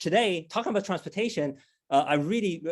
today, talking about transportation, I'm really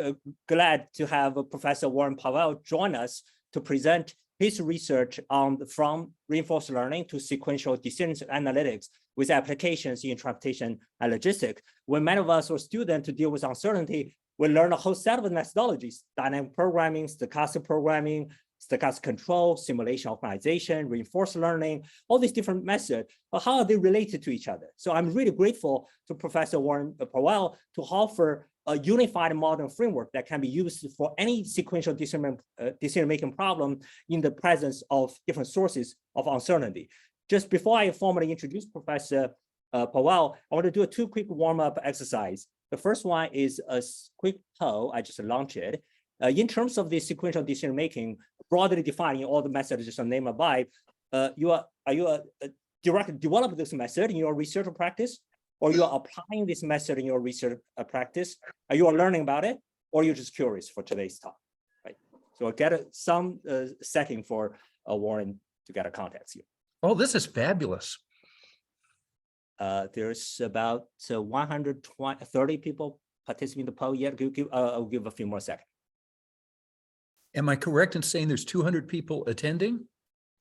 glad to have Professor Warren Powell join us to present his research on from reinforced learning to sequential decision analytics with applications in transportation and logistics. When many of us were students to deal with uncertainty, we learn a whole set of methodologies: dynamic programming, stochastic programming, stochastic control, simulation optimization, reinforced learning, all these different methods, but how are they related to each other? So I'm really grateful to Professor Warren Powell to offer a unified modern framework that can be used for any sequential decision-making problem in the presence of different sources of uncertainty. Just before I formally introduce Professor Powell, I want to do two quick warm-up exercise. The first one is a quick poll. I just launched it. In terms of the sequential decision-making, broadly defining all the methods just named above, are you develop this method in your research practice, or you are applying this method in your research practice? Are you learning about it, or you're just curious for today's talk, right? So I'll get some setting for Warren to get a context here. Oh, this is fabulous. There's about 130 people participating in the poll yet. I'll give a few more seconds. Am I correct in saying there's 200 people attending?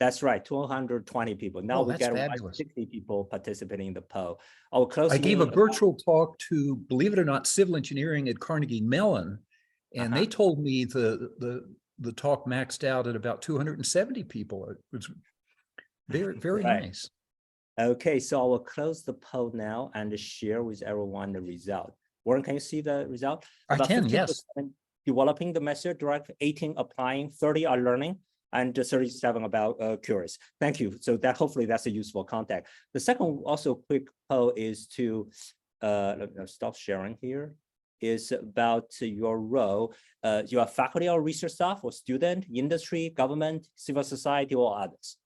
That's right, 220 people. Now we get 160 people participating in the poll. I gave a virtual talk to, believe it or not, civil engineering at Carnegie Mellon, and they told me the talk maxed out at about 270 people. It was very nice. Okay, so I will close the poll now and share with everyone the result. Warren, can you see the result? I can, yes. Developing the method, direct 18 applying, 30 are learning, and 37 about curious. Thank you. So that hopefully that's a useful context. The second also quick poll is to stop sharing here, is about your role. You are faculty or research staff or student, industry, government, civil society, or others.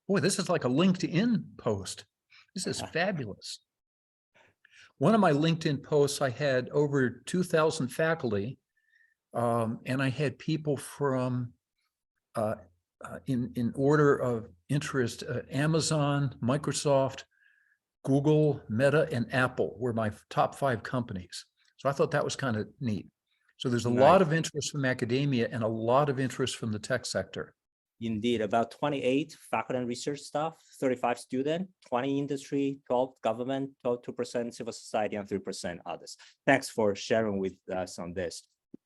Boy, this is like a LinkedIn post. This is fabulous. One of my LinkedIn posts, I had over 2,000 faculty, and I had people from, in order of interest, Amazon, Microsoft, Google, Meta, and Apple were my top 5 companies. So I thought that was kind of neat. So there's a lot of interest from academia and a lot of interest from the tech sector. Indeed, about 28 faculty and research staff, 35 students, 20 industry, 12 government, 2% civil society, and 3% others. Thanks for sharing with us on this.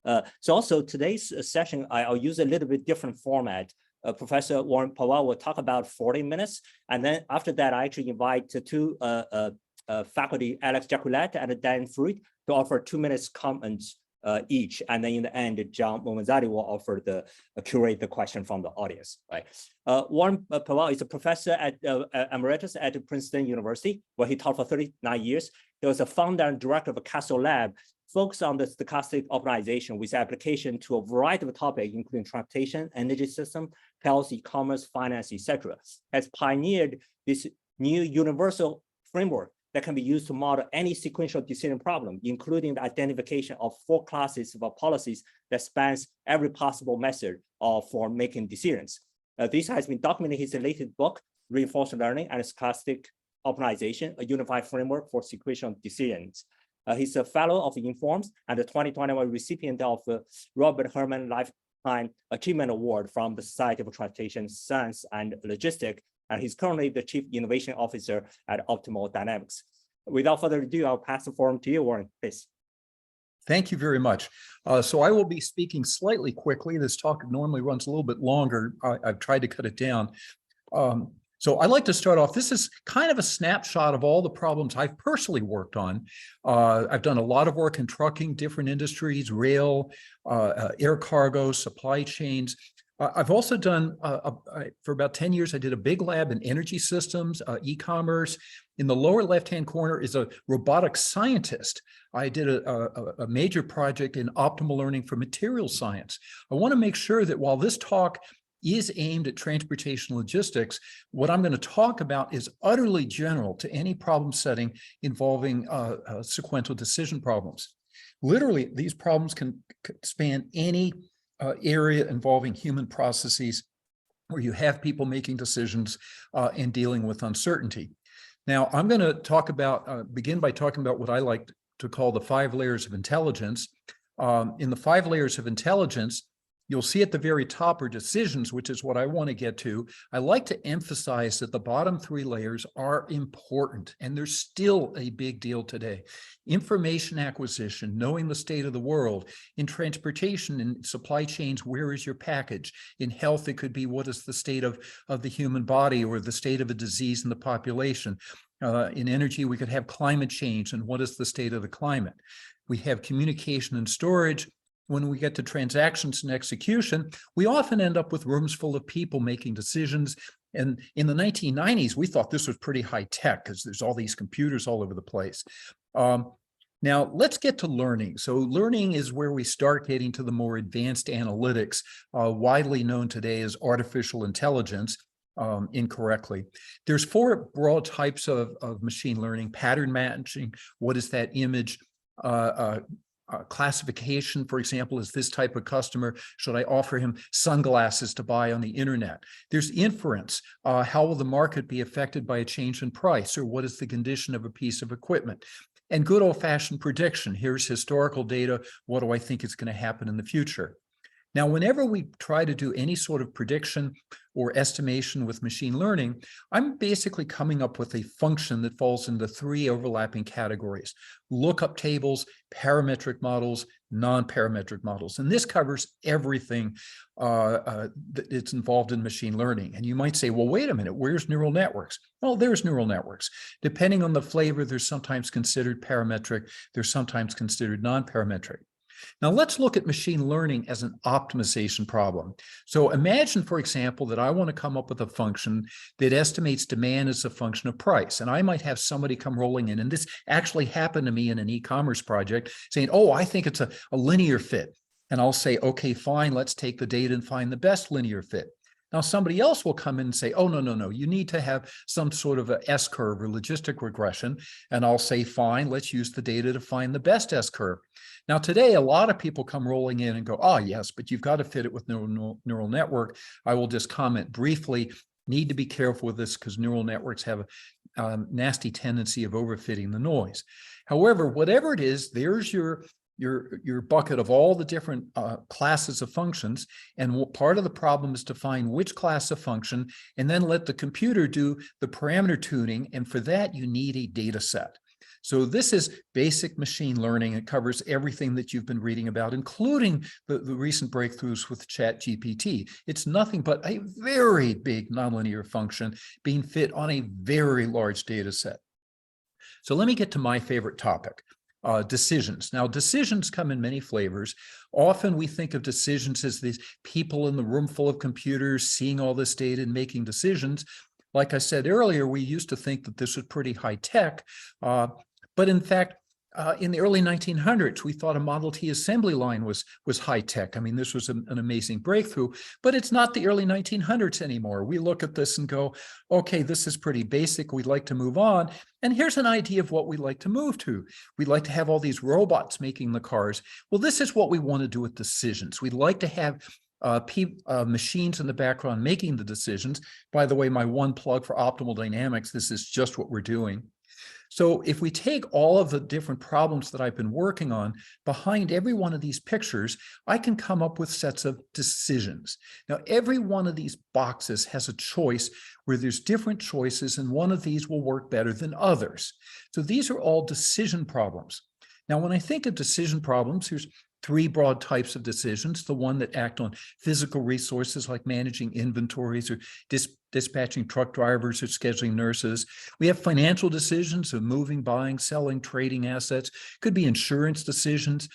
So also today's session, I'll use a little bit different format. Professor Warren Powell will talk about 40 minutes. And then after that, I actually invite two faculty, Alex Jaculette and Dan Fruit, to offer 2 minutes comments each, and then in the end, John Momanzadi will offer curate the question from the audience. Right? Warren Powell is a professor at emeritus at Princeton University, where he taught for 39 years. He was a founder and director of a Castle Lab, focused on the stochastic optimization with application to a variety of topics, including transportation, energy system, health, e-commerce, finance, etc. Has pioneered this new universal framework that can be used to model any sequential decision problem, including the identification of 4 classes of policies that spans every possible method for making decisions. This has been documented in his latest book, Reinforced Learning and Stochastic Optimization, a Unified Framework for Sequential Decisions. He's a fellow of Informs and the 2021 recipient of the Robert Herman Lifetime Achievement Award from the Society of Transportation Science and Logistics. And he's currently the Chief Innovation Officer at Optimal Dynamics. Without further ado, I'll pass the forum to you, Warren, please. Thank you very much. So I will be speaking slightly quickly. This talk normally runs a little bit longer. I've tried to cut it down. So I'd like to start off. This is kind of a snapshot of all the problems I've personally worked on. I've done a lot of work in trucking, different industries, rail, air cargo, supply chains. I've also done, for about 10 years, I did a big lab in energy systems, e-commerce. In the lower left-hand corner is a robotic scientist. I did a major project in optimal learning for material science. I want to make sure that while this talk is aimed at transportation logistics, what I'm going to talk about is utterly general to any problem setting involving sequential decision problems. Literally, these problems can span any area involving human processes where you have people making decisions and dealing with uncertainty. Now, I'm going to talk about, begin by talking about what I like to call the 5 layers of intelligence. In the 5 layers of intelligence, you'll see at the very top are decisions, which is what I want to get to. I like to emphasize that the bottom 3 layers are important, and they're still a big deal today. Information acquisition, knowing the state of the world. In transportation and supply chains, where is your package? In health, it could be what is the state of the human body or the state of a disease in the population. In energy, we could have climate change and what is the state of the climate. We have communication and storage. When we get to transactions and execution, we often end up with rooms full of people making decisions. And in the 1990s, we thought this was pretty high tech because there's all these computers all over the place. Now, let's get to learning. So learning is where we start getting to the more advanced analytics, widely known today as artificial intelligence. Incorrectly. There's 4 broad types of machine learning: pattern matching. What is that image? Classification, for example, is this type of customer. Should I offer him sunglasses to buy on the internet? There's inference. How will the market be affected by a change in price? Or what is the condition of a piece of equipment? And good old-fashioned prediction. Here's historical data. What do I think is going to happen in the future? Now, whenever we try to do any sort of prediction or estimation with machine learning, I'm basically coming up with a function that falls into 3 overlapping categories: lookup tables, parametric models, non-parametric models. And this covers everything that's involved in machine learning. And you might say, well, wait a minute, where's neural networks? Well, there's neural networks. Depending on the flavor, they're sometimes considered parametric, they're sometimes considered non-parametric. Now let's look at machine learning as an optimization problem. So imagine, for example, that I want to come up with a function that estimates demand as a function of price. And I might have somebody come rolling in, and this actually happened to me in an e-commerce project, saying, oh, I think it's a linear fit. And I'll say, okay, fine, let's take the data and find the best linear fit. Now, somebody else will come in and say, oh, no, you need to have some sort of a S-curve or logistic regression. And I'll say, fine, let's use the data to find the best S-curve. Now, today, a lot of people come rolling in and go, oh, yes, but you've got to fit it with neural network. I will just comment briefly, need to be careful with this because neural networks have a nasty tendency of overfitting the noise. However, whatever it is, there's your bucket of all the different classes of functions. And part of the problem is to find which class of function and then let the computer do the parameter tuning. And for that, you need a data set. So this is basic machine learning. It covers everything that you've been reading about, including the recent breakthroughs with ChatGPT. It's nothing but a very big nonlinear function being fit on a very large data set. So let me get to my favorite topic. Decisions. Now, decisions come in many flavors. Often we think of decisions as these people in the room full of computers seeing all this data and making decisions. Like I said earlier, we used to think that this was pretty high tech, but in fact, in the early 1900s, we thought a Model T assembly line was high tech. I mean, this was an amazing breakthrough, but it's not the early 1900s anymore. We look at this and go, okay, this is pretty basic. We'd like to move on. And here's an idea of what we'd like to move to. We'd like to have all these robots making the cars. Well, this is what we want to do with decisions. We'd like to have machines in the background making the decisions. By the way, my one plug for optimal dynamics, this is just what we're doing. So if we take all of the different problems that I've been working on, behind every one of these pictures, I can come up with sets of decisions. Now, every one of these boxes has a choice where there's different choices, and one of these will work better than others. So these are all decision problems. Now, when I think of decision problems, here's 3 broad types of decisions: the one that act on physical resources like managing inventories or dispatching truck drivers or scheduling nurses. We have financial decisions of moving, buying, selling, trading assets. Could be insurance decisions,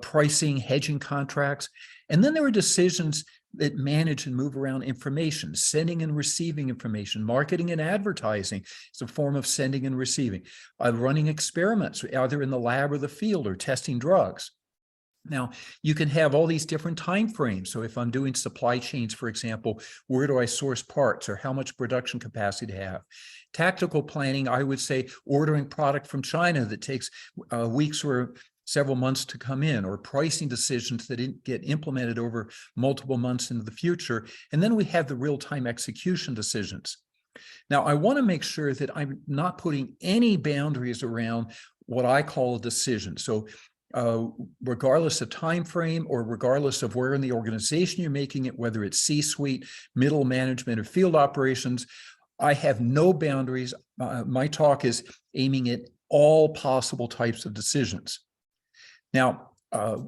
pricing, hedging contracts. And then there are decisions that manage and move around information, sending and receiving information, marketing and advertising is a form of sending and receiving, running experiments, either in the lab or the field, or testing drugs. Now, you can have all these different time frames. So if I'm doing supply chains, for example, where do I source parts, or how much production capacity to have? Tactical planning, I would say ordering product from China that takes weeks or several months to come in, or pricing decisions that didn't get implemented over multiple months into the future. And then we have the real-time execution decisions. Now, I want to make sure that I'm not putting any boundaries around what I call a decision. So regardless of time frame or regardless of where in the organization you're making it, whether it's C-suite, middle management, or field operations, I have no boundaries. My talk is aiming at all possible types of decisions. Now,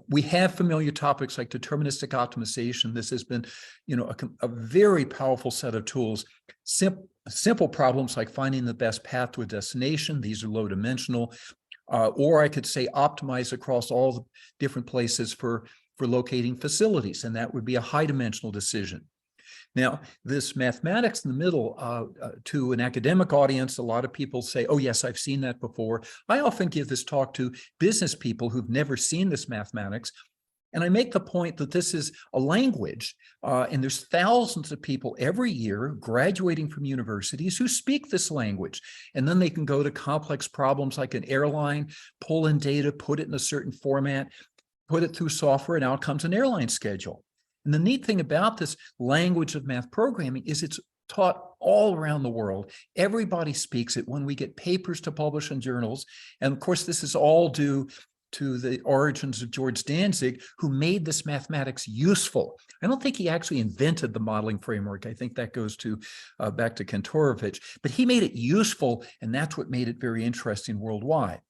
we have familiar topics like deterministic optimization. This has been, a very powerful set of tools. Simple problems like finding the best path to a destination. These are low dimensional. Or I could say optimize across all the different places for locating facilities, and that would be a high dimensional decision. Now, this mathematics in the middle, to an academic audience, a lot of people say, oh, yes, I've seen that before. I often give this talk to business people who've never seen this mathematics. And I make the point that this is a language, and there's thousands of people every year graduating from universities who speak this language. And then they can go to complex problems like an airline, pull in data, put it in a certain format, put it through software, and out comes an airline schedule. And the neat thing about this language of math programming is it's taught all around the world. Everybody speaks it when we get papers to publish in journals. And of course, this is all due to the origins of George Danzig, who made this mathematics useful. I don't think he actually invented the modeling framework. I think that goes to back to Kantorovich, but he made it useful, and that's what made it very interesting worldwide.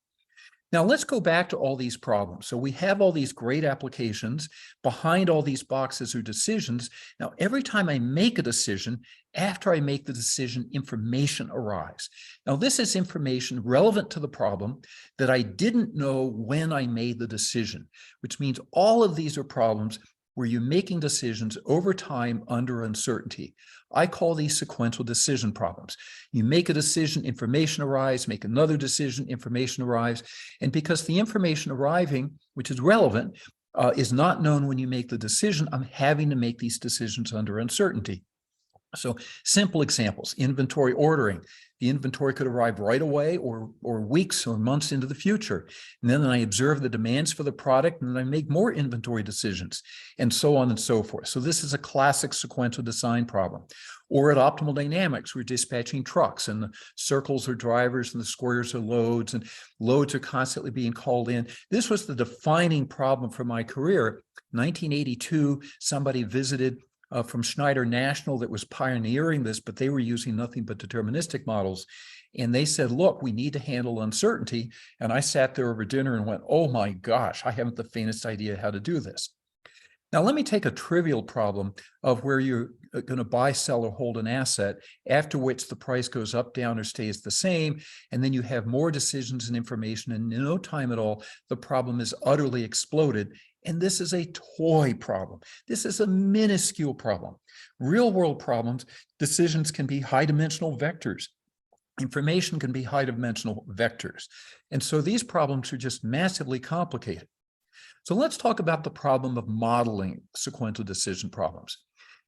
Now, let's go back to all these problems. So we have all these great applications. Behind all these boxes are decisions. Now, every time I make a decision, after I make the decision, information arrives. Now, this is information relevant to the problem that I didn't know when I made the decision, which means all of these are problems where you're making decisions over time under uncertainty. I call these sequential decision problems. You make a decision, information arrives, make another decision, information arrives. And because the information arriving, which is relevant, is not known when you make the decision, I'm having to make these decisions under uncertainty. So simple examples, inventory ordering. The inventory could arrive right away or weeks or months into the future. And then I observe the demands for the product, and then I make more inventory decisions, and so on and so forth. So this is a classic sequential design problem. Or at optimal dynamics, we're dispatching trucks, and the circles are drivers and the squares are loads, and loads are constantly being called in. This was the defining problem for my career. 1982, somebody visited from Schneider National that was pioneering this, but they were using nothing but deterministic models. And they said, look, we need to handle uncertainty. And I sat there over dinner and went, oh my gosh, I haven't the faintest idea how to do this. Now, let me take a trivial problem of where you're going to buy, sell, or hold an asset, after which the price goes up, down, or stays the same. And then you have more decisions and information, and in no time at all, the problem is utterly exploded. And this is a toy problem. This is a minuscule problem. Real world problems, decisions can be high dimensional vectors. Information can be high dimensional vectors. And so these problems are just massively complicated. So let's talk about the problem of modeling sequential decision problems.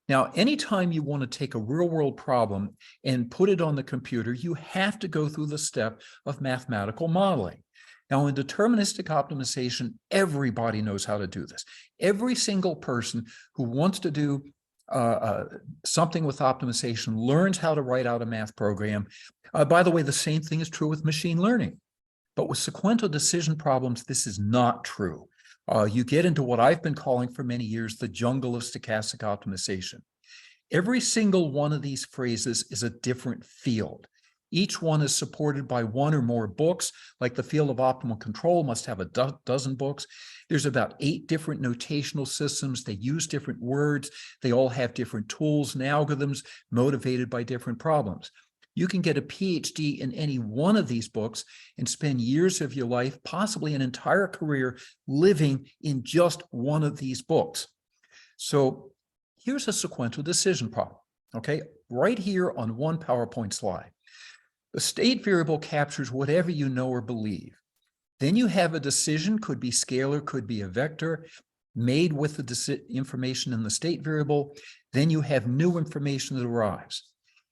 Now, anytime you want to take a real world problem and put it on the computer, you have to go through the step of mathematical modeling. Now, in deterministic optimization, everybody knows how to do this. Every single person who wants to do something with optimization learns how to write out a math program. By the way, the same thing is true with machine learning. But with sequential decision problems, this is not true. You get into what I've been calling for many years the jungle of stochastic optimization. Every single one of these phrases is a different field. Each one is supported by one or more books, like the field of optimal control must have a dozen books. There's about 8 different notational systems. They use different words. They all have different tools and algorithms motivated by different problems. You can get a PhD in any one of these books and spend years of your life, possibly an entire career, living in just one of these books. So here's a sequential decision problem, okay? Right here on one PowerPoint slide. The state variable captures whatever you know or believe. Then you have a decision, could be scalar, could be a vector, made with the information in the state variable. Then you have new information that arrives.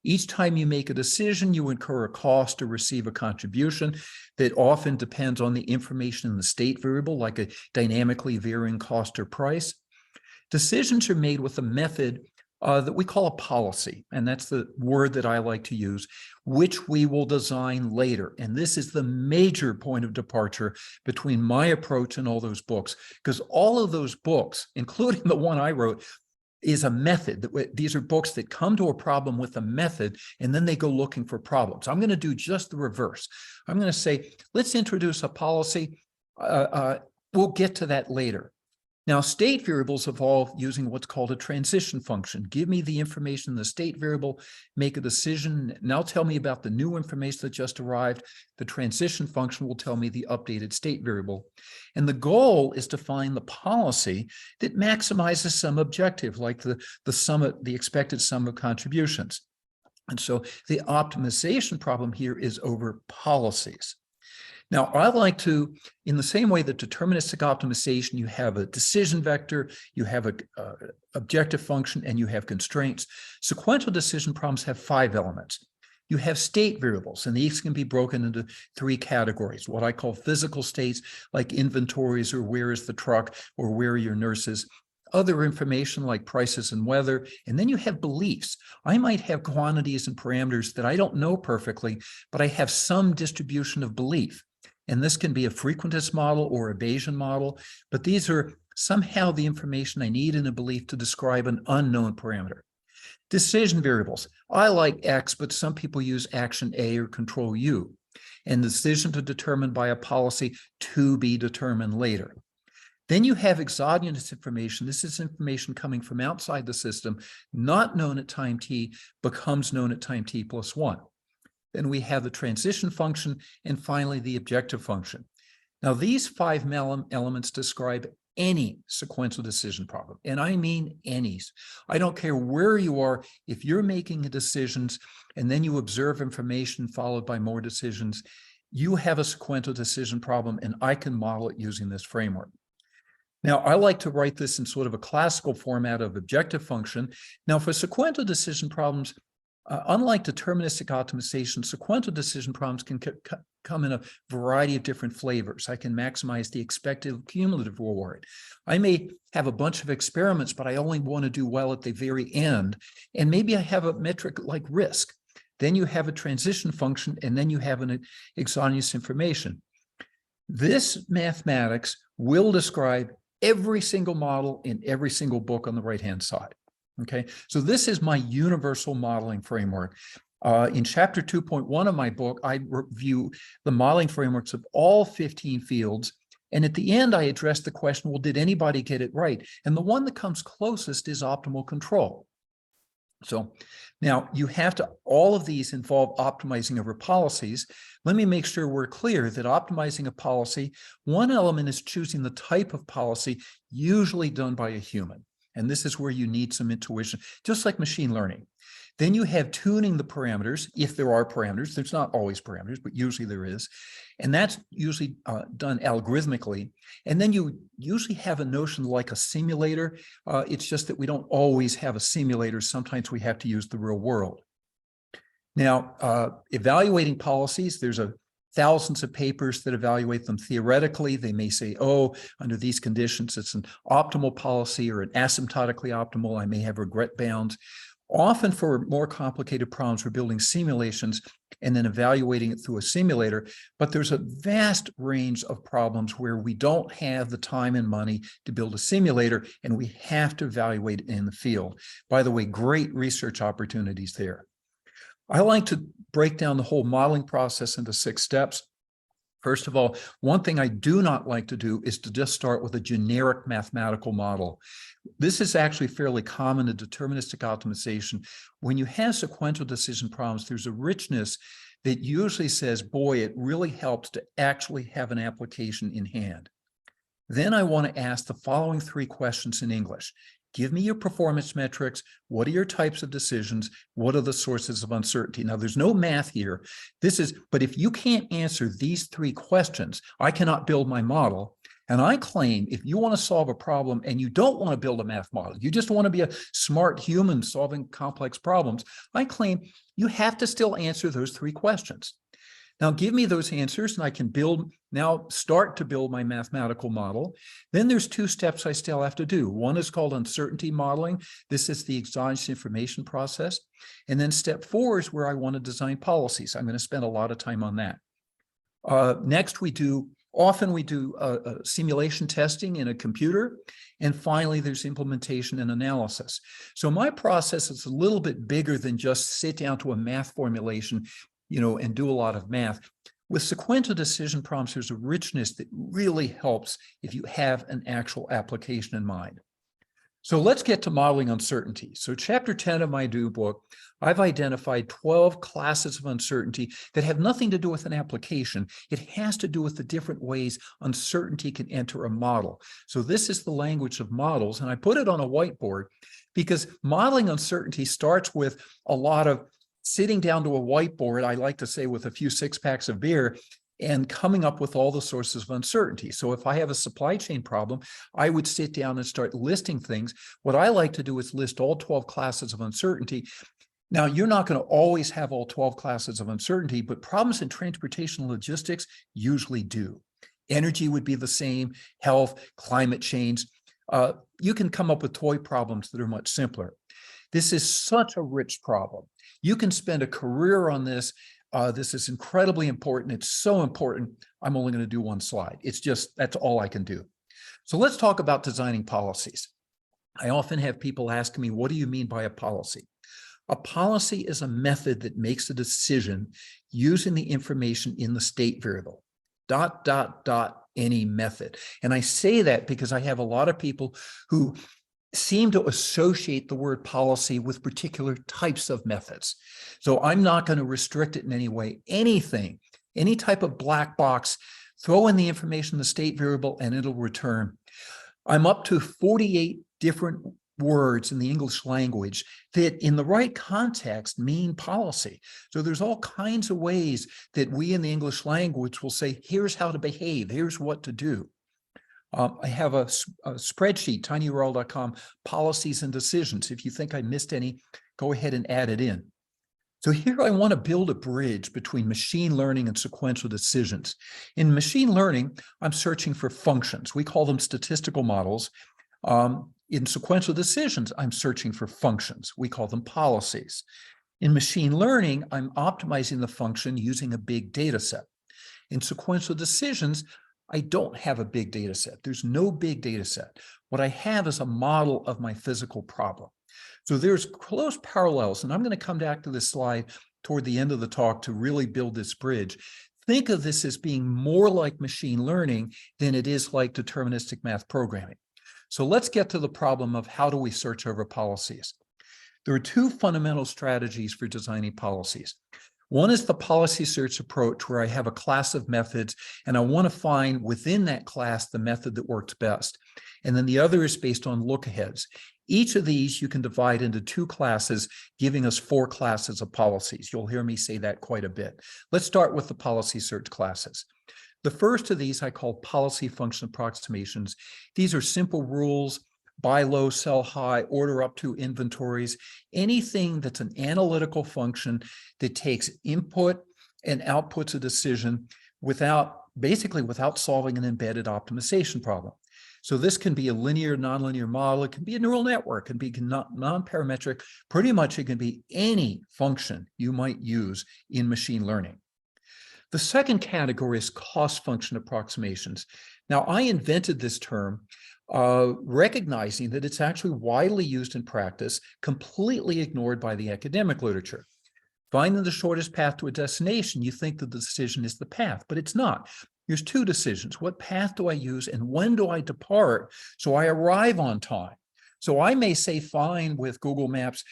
Each time you make a decision, you incur a cost or receive a contribution that often depends on the information in the state variable, like a dynamically varying cost or price. Decisions are made with a method that we call a policy, and that's the word that I like to use, which we will design later. And this is the major point of departure between my approach and all those books, because all of those books, including the one I wrote, is a method. These are books that come to a problem with a method, and then they go looking for problems. I'm going to do just the reverse. I'm going to say, let's introduce a policy. We'll get to that later. Now, state variables evolve using what's called a transition function. Give me the information in the state variable, make a decision. Now tell me about the new information that just arrived. The transition function will tell me the updated state variable. And the goal is to find the policy that maximizes some objective, like the expected sum of contributions. And so the optimization problem here is over policies. Now, I like to, in the same way that deterministic optimization, you have a decision vector, you have an objective function, and you have constraints. Sequential decision problems have 5 elements. You have state variables, and these can be broken into 3 categories, what I call physical states, like inventories, or where is the truck, or where are your nurses. Other information like prices and weather, and then you have beliefs. I might have quantities and parameters that I don't know perfectly, but I have some distribution of belief. And this can be a frequentist model or a Bayesian model, but these are somehow the information I need in a belief to describe an unknown parameter. Decision variables. I like X, but some people use action A or control U. And the decision to determine by a policy to be determined later. Then you have exogenous information. This is information coming from outside the system, not known at time t, becomes known at time t plus 1. Then we have the transition function, and finally the objective function. Now, these 5 elements describe any sequential decision problem, and I mean any. I don't care where you are. If you're making decisions and then you observe information followed by more decisions, you have a sequential decision problem, and I can model it using this framework. Now, I like to write this in sort of a classical format of objective function. Now, for sequential decision problems, unlike deterministic optimization, sequential decision problems can come in a variety of different flavors. I can maximize the expected cumulative reward. I may have a bunch of experiments, but I only want to do well at the very end. And maybe I have a metric like risk. Then you have a transition function, and then you have an exogenous information. This mathematics will describe every single model in every single book on the right-hand side. Okay, so this is my universal modeling framework. In chapter 2.1 of my book, I review the modeling frameworks of all 15 fields. And at the end, I address the question, well, did anybody get it right? And the one that comes closest is optimal control. So now you have to, all of these involve optimizing over policies. Let me make sure we're clear that optimizing a policy, one element is choosing the type of policy, usually done by a human. And this is where you need some intuition, just like machine learning. Then you have tuning the parameters, if there are parameters. There's not always parameters, but usually there is. And that's usually done algorithmically. And then you usually have a notion like a simulator. It's just that we don't always have a simulator. Sometimes we have to use the real world. Now, evaluating policies, there's thousands of papers that evaluate them theoretically. They may say, oh, under these conditions, it's an optimal policy or an asymptotically optimal. I may have regret bounds. Often for more complicated problems, we're building simulations and then evaluating it through a simulator. But there's a vast range of problems where we don't have the time and money to build a simulator, and we have to evaluate it in the field. By the way, great research opportunities there. I like to break down the whole modeling process into 6 steps. First of all, one thing I do not like to do is to just start with a generic mathematical model. This is actually fairly common in deterministic optimization. When you have sequential decision problems, there's a richness that usually says, boy, it really helps to actually have an application in hand. Then I want to ask the following 3 questions in English. Give me your performance metrics. What are your types of decisions? What are the sources of uncertainty? Now, there's no math here. But if you can't answer these 3 questions, I cannot build my model. And I claim if you want to solve a problem and you don't want to build a math model, you just want to be a smart human solving complex problems, I claim you have to still answer those 3 questions. Now give me those answers and I can start to build my mathematical model. Then there's 2 steps I still have to do. One is called uncertainty modeling. This is the exogenous information process. And then step 4 is where I want to design policies. I'm going to spend a lot of time on that. Next, often we do simulation testing in a computer. And finally, there's implementation and analysis. So my process is a little bit bigger than just sit down to a math formulation, and do a lot of math. With sequential decision problems, there's a richness that really helps if you have an actual application in mind. So let's get to modeling uncertainty. So chapter 10 of my new book, I've identified 12 classes of uncertainty that have nothing to do with an application. It has to do with the different ways uncertainty can enter a model. So this is the language of models, and I put it on a whiteboard because modeling uncertainty starts with a lot of sitting down to a whiteboard, I like to say with a few 6-packs of beer, and coming up with all the sources of uncertainty. So if I have a supply chain problem, I would sit down and start listing things. What I like to do is list all 12 classes of uncertainty. Now, you're not going to always have all 12 classes of uncertainty, but problems in transportation and logistics usually do. Energy would be the same, health, climate change. You can come up with toy problems that are much simpler. This is such a rich problem. You can spend a career on this. This is incredibly important. It's so important. I'm only going to do 1 slide. That's all I can do. So let's talk about designing policies. I often have people ask me, what do you mean by a policy? A policy is a method that makes a decision using the information in the state variable, ... any method. And I say that because I have a lot of people who seem to associate the word policy with particular types of methods. So I'm not going to restrict it in any way. Any type of black box, throw in the information in the state variable and it'll return. I'm up to 48 different words in the English language that in the right context mean policy. So there's all kinds of ways that we in the English language will say, here's how to behave, here's what to do. I have a spreadsheet, tinyurl.com, policies and decisions. If you think I missed any, go ahead and add it in. So here I want to build a bridge between machine learning and sequential decisions. In machine learning, I'm searching for functions. We call them statistical models. In sequential decisions, I'm searching for functions. We call them policies. In machine learning, I'm optimizing the function using a big data set. In sequential decisions, I don't have a big data set. There's no big data set. What I have is a model of my physical problem. So there's close parallels, and I'm going to come back to this slide toward the end of the talk to really build this bridge. Think of this as being more like machine learning than it is like deterministic math programming. So let's get to the problem of how do we search over policies. There are 2 fundamental strategies for designing policies. One is the policy search approach, where I have a class of methods and I want to find within that class the method that works best. And then the other is based on lookaheads. Each of these you can divide into 2 classes, giving us 4 classes of policies. You'll hear me say that quite a bit. Let's start with the policy search classes. The first of these I call policy function approximations. These are simple rules: buy low, sell high, order up to inventories, anything that's an analytical function that takes input and outputs a decision without solving an embedded optimization problem. So this can be a linear, nonlinear model. It can be a neural network, it can be non-parametric. Pretty much it can be any function you might use in machine learning. The second category is cost function approximations. Now, I invented this term recognizing that it's actually widely used in practice, completely ignored by the academic literature. Finding the shortest path to a destination, you think that the decision is the path, but it's not. There's 2 decisions. What path do I use and when do I depart so I arrive on time? So I may say fine with Google Maps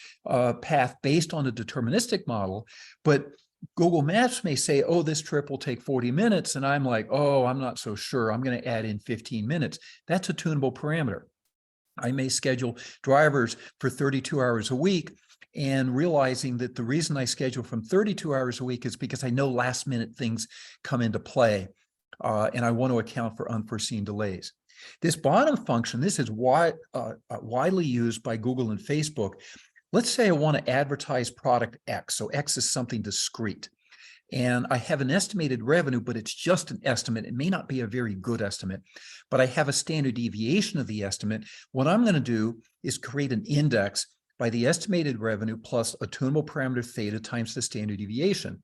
path based on a deterministic model, but Google Maps may say, oh, this trip will take 40 minutes. And I'm like, oh, I'm not so sure. I'm going to add in 15 minutes. That's a tunable parameter. I may schedule drivers for 32 hours a week, and realizing that the reason I schedule from 32 hours a week is because I know last minute things come into play. and I want to account for unforeseen delays. This bottom function, this is widely used by Google and Facebook. Let's say I want to advertise product X. So X is something discrete. And I have an estimated revenue, but it's just an estimate. It may not be a very good estimate, but I have a standard deviation of the estimate. What I'm going to do is create an index by the estimated revenue plus a tunable parameter theta times the standard deviation.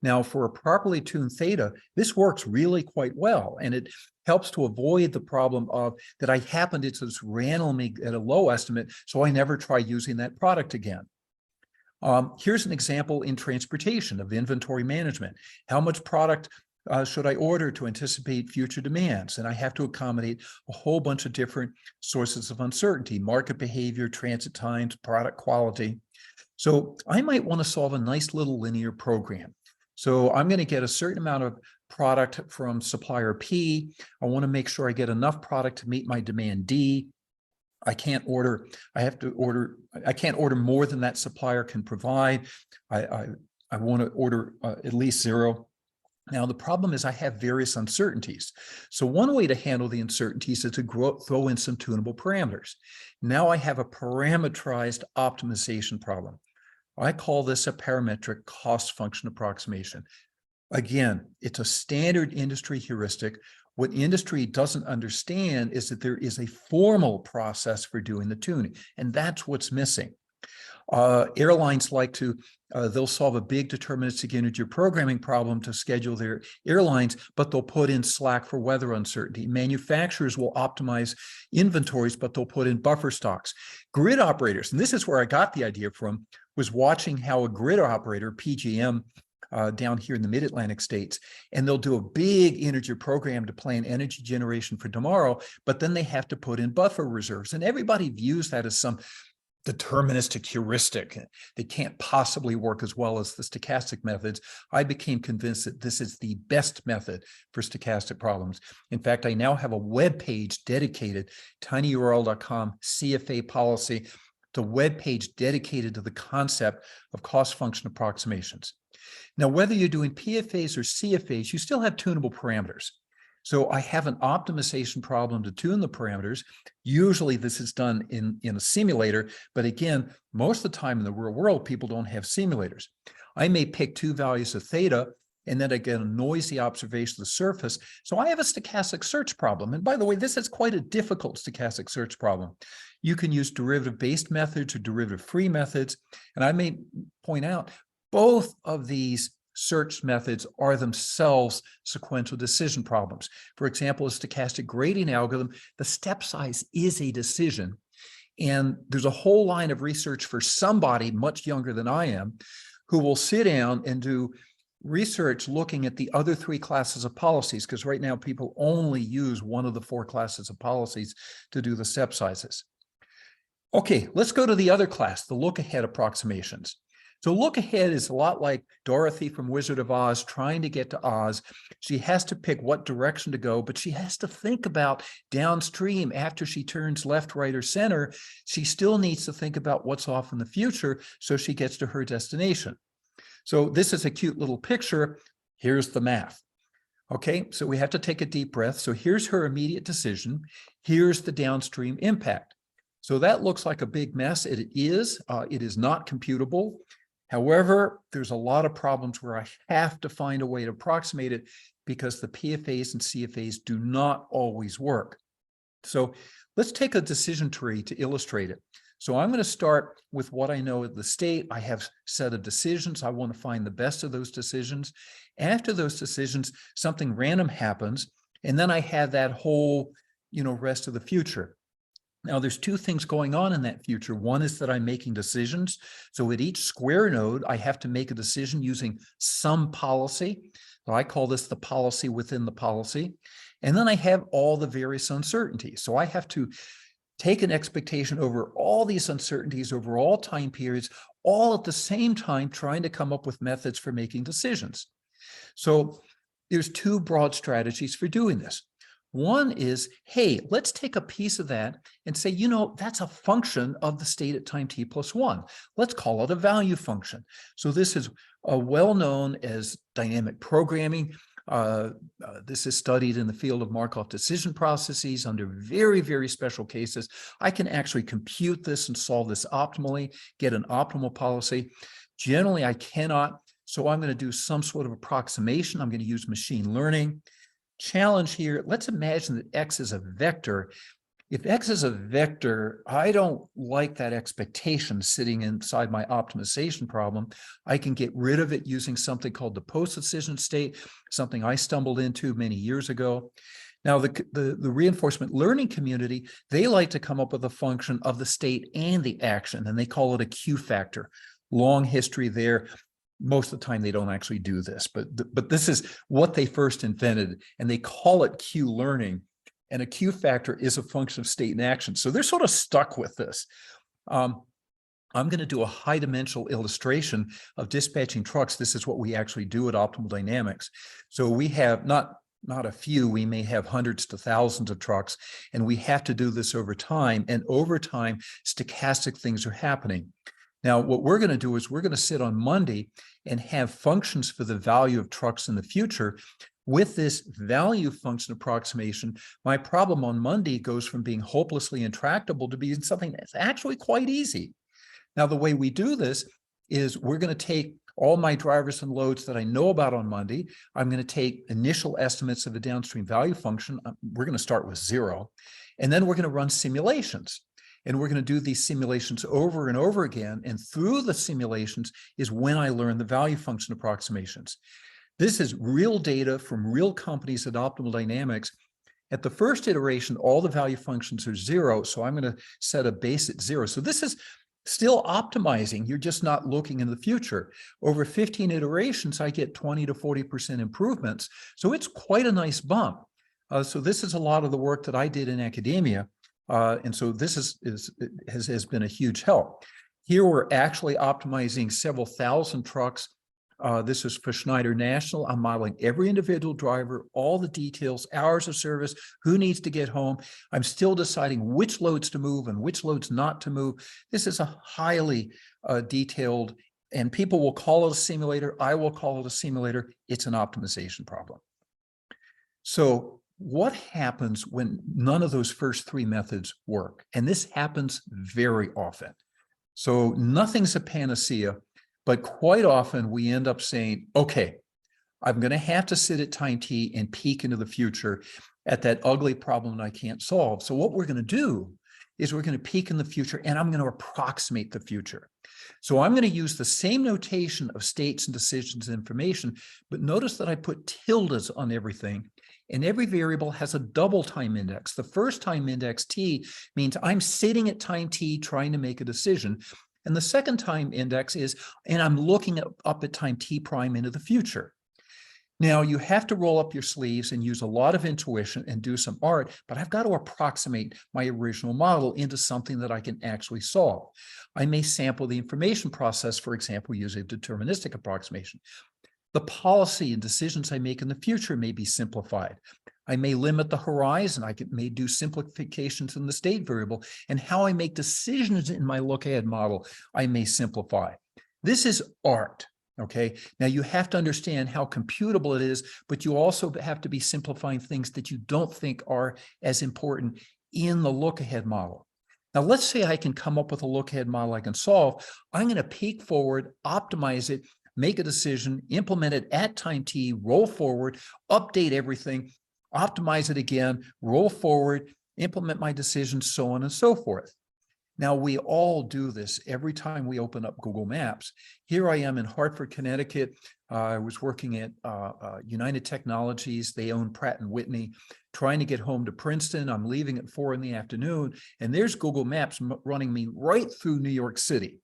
Now, for a properly tuned theta, this works really quite well, and it helps to avoid the problem of that I happen to just randomly at a low estimate, so I never try using that product again. Here's an example in transportation of inventory management. How much product should I order to anticipate future demands? And I have to accommodate a whole bunch of different sources of uncertainty: market behavior, transit times, product quality. So I might want to solve a nice little linear program. So I'm going to get a certain amount of product from supplier P. I want to make sure I get enough product to meet my demand D. I can't order more than that supplier can provide. I want to order at least 0. Now, the problem is I have various uncertainties. So one way to handle the uncertainties is to throw in some tunable parameters. Now I have a parametrized optimization problem. I call this a parametric cost function approximation. Again, it's a standard industry heuristic. What industry doesn't understand is that there is a formal process for doing the tuning, and that's what's missing. Airlines like to, they'll solve a big deterministic integer programming problem to schedule their airlines, but they'll put in slack for weather uncertainty. Manufacturers will optimize inventories, but they'll put in buffer stocks. Grid operators, and this is where I got the idea from, was watching how a grid operator, PGM, down here in the mid-Atlantic states, and they'll do a big integer program to plan energy generation for tomorrow, but then they have to put in buffer reserves. And everybody views that as some deterministic heuristic that can't possibly work as well as the stochastic methods. I became convinced that this is the best method for stochastic problems. In fact, I now have a web page dedicated, tinyurl.com CFA policy, the web page dedicated to the concept of cost function approximations. Now, whether you're doing PFAs or CFAs, you still have tunable parameters. So I have an optimization problem to tune the parameters. Usually this is done in a simulator, but again, most of the time in the real world, people don't have simulators. I may pick 2 values of theta, and then I get a noisy observation of the surface. So I have a stochastic search problem. And by the way, this is quite a difficult stochastic search problem. You can use derivative-based methods or derivative-free methods. And I may point out, both of these search methods are themselves sequential decision problems. For example, a stochastic gradient algorithm, the step size is a decision. And there's a whole line of research for somebody much younger than I am who will sit down and do research looking at the other 3 classes of policies, because right now people only use one of the 4 classes of policies to do the step sizes. Okay, let's go to the other class, the Lookahead approximations. So Lookahead is a lot like Dorothy from Wizard of Oz trying to get to Oz. She has to pick what direction to go, but she has to think about downstream after she turns left, right, or center. She still needs to think about what's off in the future so she gets to her destination. So this is a cute little picture. Here's the math. Okay, so we have to take a deep breath. So here's her immediate decision. Here's the downstream impact. So that looks like a big mess. It is not computable. However, there's a lot of problems where I have to find a way to approximate it because the PFAs and CFAs do not always work. So let's take a decision tree to illustrate it. So I'm going to start with what I know of the state. I have a set of decisions. I want to find the best of those decisions. After those decisions, something random happens, and then I have that whole, rest of the future. Now, there's 2 things going on in that future. One is that I'm making decisions. So at each square node, I have to make a decision using some policy. So I call this the policy within the policy. And then I have all the various uncertainties. So I have to take an expectation over all these uncertainties over all time periods, all at the same time trying to come up with methods for making decisions. So there's 2 broad strategies for doing this. One is, hey, let's take a piece of that and say, that's a function of the state at time t+1. Let's call it a value function. So this is well known as dynamic programming. This is studied in the field of Markov decision processes under very, very special cases. I can actually compute this and solve this optimally, get an optimal policy. Generally, I cannot. So I'm going to do some sort of approximation. I'm going to use machine learning. Challenge here, let's imagine that X is a vector. If X is a vector, I don't like that expectation sitting inside my optimization problem. I can get rid of it using something called the post-decision state, something I stumbled into many years ago. Now, the reinforcement learning community, they like to come up with a function of the state and the action, and they call it a Q factor. Long history there. Most of the time, they don't actually do this, but this is what they first invented, and they call it Q learning. And a Q factor is a function of state and action. So they're sort of stuck with this. I'm going to do a high-dimensional illustration of dispatching trucks. This is what we actually do at Optimal Dynamics. So we have not a few, we may have hundreds to thousands of trucks, and we have to do this over time. And over time, stochastic things are happening. Now, what we're going to do is we're going to sit on Monday and have functions for the value of trucks in the future. With this value function approximation, my problem on Monday goes from being hopelessly intractable to being something that's actually quite easy. Now, the way we do this is we're going to take all my drivers and loads that I know about on Monday. I'm going to take initial estimates of the downstream value function. We're going to start with 0. And then we're going to run simulations. And we're going to do these simulations over and over again. And through the simulations is when I learn the value function approximations. This is real data from real companies at Optimal Dynamics. At the first iteration, all the value functions are 0. So I'm going to set a base at 0. So this is still optimizing. You're just not looking in the future. Over 15 iterations, I get 20 to 40% improvements. So it's quite a nice bump. So this is a lot of the work that I did in academia. And so this has been a huge help. Here we're actually optimizing several thousand trucks. This is for Schneider National. I'm modeling every individual driver, all the details, hours of service, who needs to get home. I'm still deciding which loads to move and which loads not to move. This is a highly detailed, and people will call it a simulator. I will call it a simulator. It's an optimization problem. So what happens when none of those first 3 methods work? And this happens very often. So nothing's a panacea, but quite often we end up saying, okay, I'm going to have to sit at time t and peek into the future at that ugly problem that I can't solve. So what we're going to do is we're going to peek in the future and I'm going to approximate the future. So I'm going to use the same notation of states and decisions and information, but notice that I put tildes on everything. And every variable has a double time index. The first time index t means I'm sitting at time t trying to make a decision. And the second time index is, and I'm looking up at time t prime into the future. Now, you have to roll up your sleeves and use a lot of intuition and do some art, but I've got to approximate my original model into something that I can actually solve. I may sample the information process, for example, using a deterministic approximation. The policy and decisions I make in the future may be simplified. I may limit the horizon. May do simplifications in the state variable, and how I make decisions in my Lookahead model, I may simplify. This is art, okay? Now you have to understand how computable it is, but you also have to be simplifying things that you don't think are as important in the Lookahead model. Now, let's say I can come up with a Lookahead model I can solve. I'm going to peek forward, optimize it, make a decision, implement it at time t, roll forward, update everything, optimize it again, roll forward, implement my decisions, so on and so forth. Now, we all do this every time we open up Google Maps. Here I am in Hartford, Connecticut. I was working at United Technologies. They own Pratt & Whitney, trying to get home to Princeton. I'm leaving at 4 in the afternoon, and there's Google Maps running me right through New York City.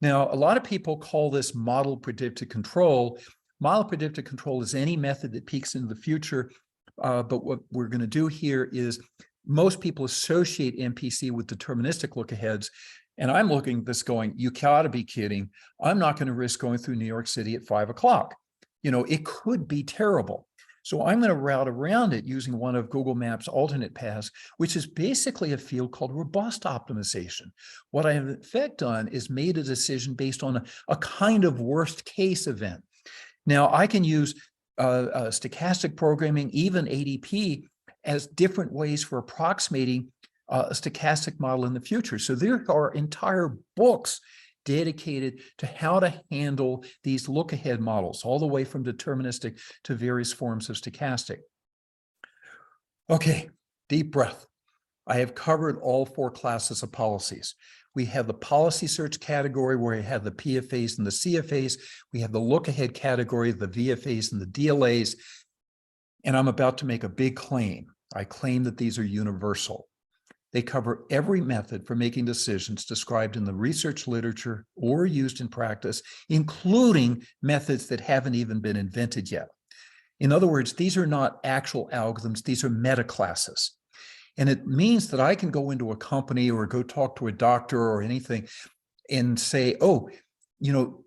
Now, a lot of people call this model predictive control. Model predictive control is any method that peeks into the future. But what we're going to do here is most people associate MPC with deterministic lookaheads. And I'm looking at this going, you gotta be kidding. I'm not going to risk going through New York City at 5 o'clock. You know, it could be terrible. So I'm going to route around it using one of Google Maps' alternate paths, which is basically a field called robust optimization. What I have in effect done is made a decision based on a kind of worst case event. Now I can use stochastic programming, even ADP, as different ways for approximating a stochastic model in the future. So there are entire books dedicated to how to handle these look-ahead models, all the way from deterministic to various forms of stochastic. Okay, deep breath. I have covered all 4 classes of policies. We have the policy search category where we have the PFAs and the CFAs. We have the look-ahead category, the VFAs and the DLAs. And I'm about to make a big claim. I claim that these are universal. They cover every method for making decisions described in the research literature or used in practice, including methods that haven't even been invented yet. In other words, these are not actual algorithms, these are meta classes. And it means that I can go into a company or go talk to a doctor or anything and say, oh, you know,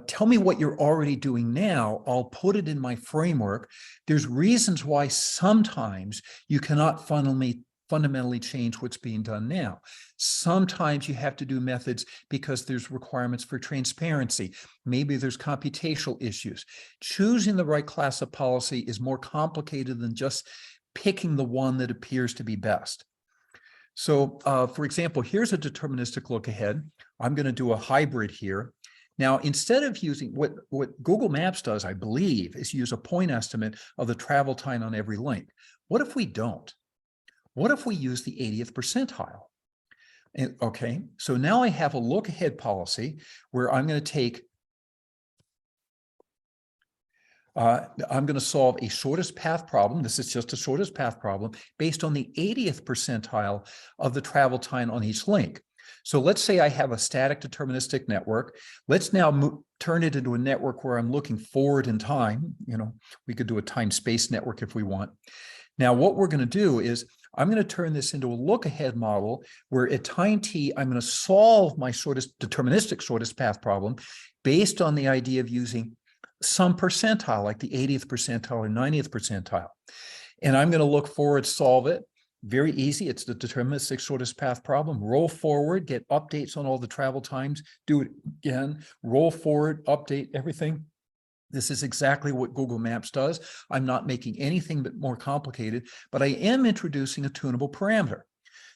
tell me what you're already doing now. I'll put it in my framework. There's reasons why sometimes you cannot fundamentally change what's being done now. Sometimes you have to do methods because there's requirements for transparency. Maybe there's computational issues. Choosing the right class of policy is more complicated than just picking the one that appears to be best. So for example, here's a deterministic look ahead. I'm going to do a hybrid here. Now, instead of using what Google Maps does, I believe, is use a point estimate of the travel time on every link. What if we don't? What if we use the 80th percentile? And, okay, so now I have a look ahead policy where I'm going to take I'm going to solve a shortest path problem. This is just a shortest path problem based on the 80th percentile of the travel time on each link. So let's say I have a static deterministic network. Let's now turn it into a network where I'm looking forward in time. You know, we could do a time-space network if we want. Now, what we're going to do is I'm going to turn this into a look-ahead model where at time t, I'm going to solve my deterministic shortest path problem based on the idea of using some percentile, like the 80th percentile or 90th percentile. And I'm going to look forward, solve it. Very easy. It's the deterministic shortest path problem. Roll forward, get updates on all the travel times, do it again, roll forward, update everything. This is exactly what Google Maps does. I'm not making anything but more complicated, but I am introducing a tunable parameter.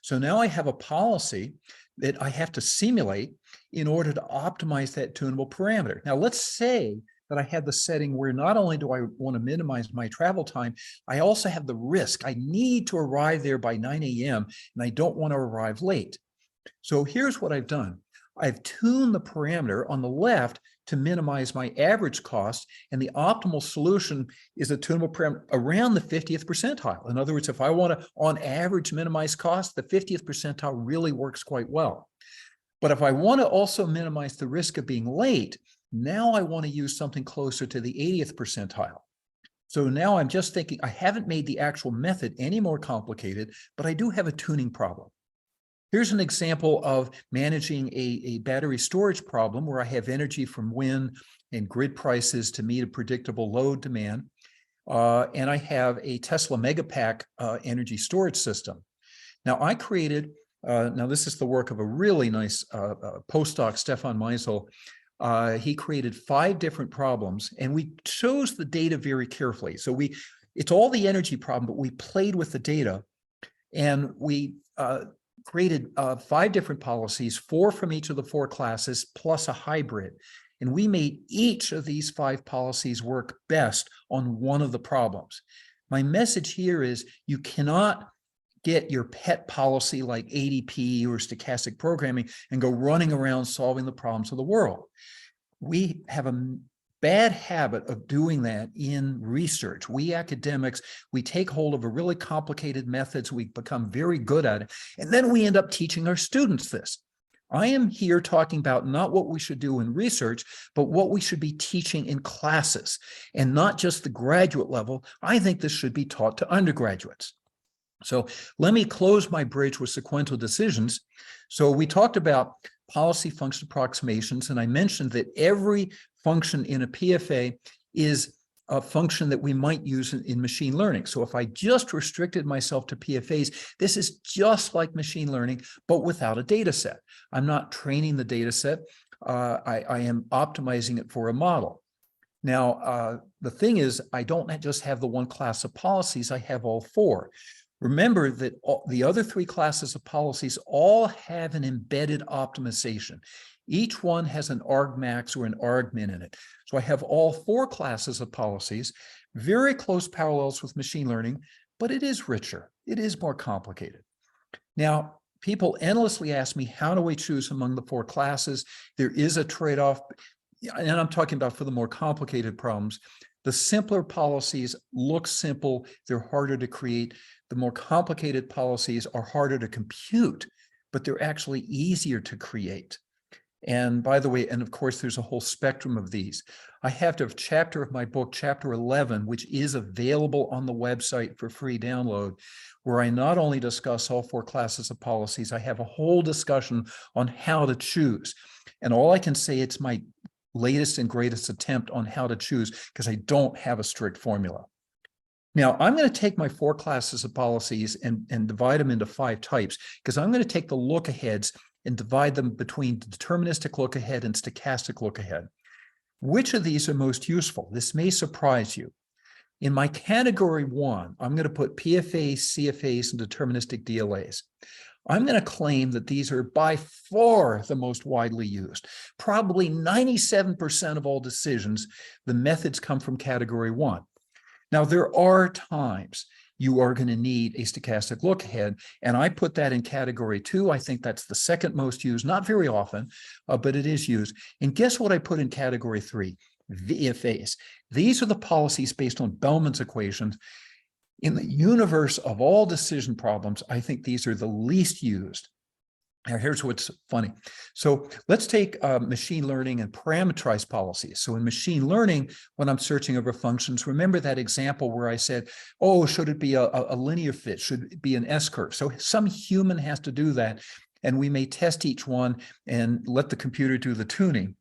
So now I have a policy that I have to simulate in order to optimize that tunable parameter. Now let's say that I had the setting where not only do I want to minimize my travel time, I also have the risk. I need to arrive there by 9 a.m. and I don't want to arrive late. So here's what I've done. I've tuned the parameter on the left to minimize my average cost, and the optimal solution is a tunable parameter around the 50th percentile. In other words, if I want to, on average, minimize cost, the 50th percentile really works quite well. But if I want to also minimize the risk of being late, now I want to use something closer to the 80th percentile. So now I'm just thinking, I haven't made the actual method any more complicated, but I do have a tuning problem. Here's an example of managing a battery storage problem where I have energy from wind and grid prices to meet a predictable load demand. And I have a Tesla Megapack energy storage system. Now I created, now this is the work of a really nice postdoc, Stefan Meisel. He created 5 different problems, and we chose the data very carefully. So it's all the energy problem, but we played with the data, and we created 5 different policies, 4 from each of the 4 classes, plus a hybrid. And we made each of these 5 policies work best on one of the problems. My message here is you cannot get your pet policy like ADP or stochastic programming and go running around solving the problems of the world. We have a bad habit of doing that in research. We academics, we take hold of a really complicated methods, we become very good at it, and then we end up teaching our students this. I am here talking about not what we should do in research, but what we should be teaching in classes, and not just the graduate level. I think this should be taught to undergraduates. So let me close my bridge with sequential decisions. So we talked about policy function approximations, and I mentioned that every function in a PFA is a function that we might use in machine learning. So if I just restricted myself to PFAs, this is just like machine learning, but without a data set. I'm not training the data set. I am optimizing it for a model. Now, the thing is, I don't just have the one class of policies, I have all four. Remember that the other three classes of policies all have an embedded optimization. Each one has an argmax or an argmin in it. So I have all four classes of policies, very close parallels with machine learning, but it is richer. It is more complicated. Now, people endlessly ask me, how do I choose among the four classes? There is a trade-off, and I'm talking about for the more complicated problems. The simpler policies look simple, they're harder to create. The more complicated policies are harder to compute, but they're actually easier to create. And by the way, and of course, there's a whole spectrum of these. I have a chapter of my book, chapter 11, which is available on the website for free download, where I not only discuss all four classes of policies, I have a whole discussion on how to choose. And all I can say, it's my latest and greatest attempt on how to choose, because I don't have a strict formula. Now, I'm going to take my four classes of policies and divide them into 5 types, because I'm going to take the lookaheads and divide them between deterministic lookahead and stochastic lookahead. Which of these are most useful? This may surprise you. In my category 1, I'm going to put PFAs, CFAs, and deterministic DLAs. I'm going to claim that these are by far the most widely used. Probably 97% of all decisions, the methods come from category 1. Now, there are times you are going to need a stochastic lookahead, and I put that in category 2. I think that's the second most used, not very often, but it is used. And guess what I put in category 3? VFAs. These are the policies based on Bellman's equations. In the universe of all decision problems, I think these are the least used. Now, here's what's funny. So let's take machine learning and parameterized policies. So in machine learning, when I'm searching over functions, remember that example where I said, oh, should it be a linear fit? Should it be an S-curve? So some human has to do that, and we may test each one and let the computer do the tuning.